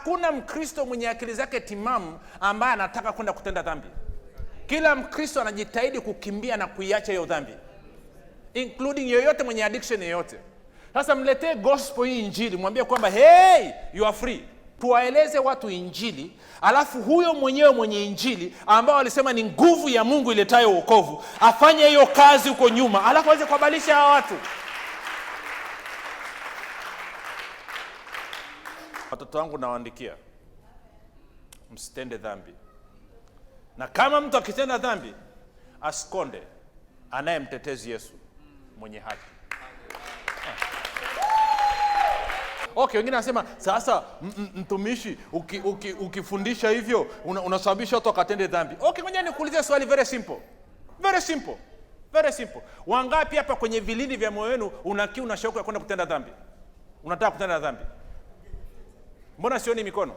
Hakuna Mkristo mwenye akili zake timamu ambaye anataka kwenda kutenda dhambi. Kila Mkristo anajitahidi kukimbia na kuiacha hiyo dhambi, including yoyote mwenye addiction yoyote. Sasa mletee gospel hii injili, mwambie kwamba hey, you are free. Tuwaeleze watu injili, alafu huyo mwenyewe mwenye injili ambao alisema ni nguvu ya Mungu iletayo wokovu afanye hiyo kazi huko nyuma, alafu aweze kuwabadilisha hao watu. Watoto wangu nawaandikia, msitende dhambi. Na kama mtu akitenda dhambi, asikonde, anaye mtetezi Yesu mwenye haki. Okay, wengine wanasema sasa mtumishi ukifundisha hivyo unasababisha watu wakatende dhambi. Okay, ngoja nikuulize swali very simple. Very simple. Very simple. Wangapi hapa kwenye vilindi vya moyo wenu una kiu na shauku ya kwenda kutenda dhambi? Unataka kutenda dhambi? Mbona sioni mikono?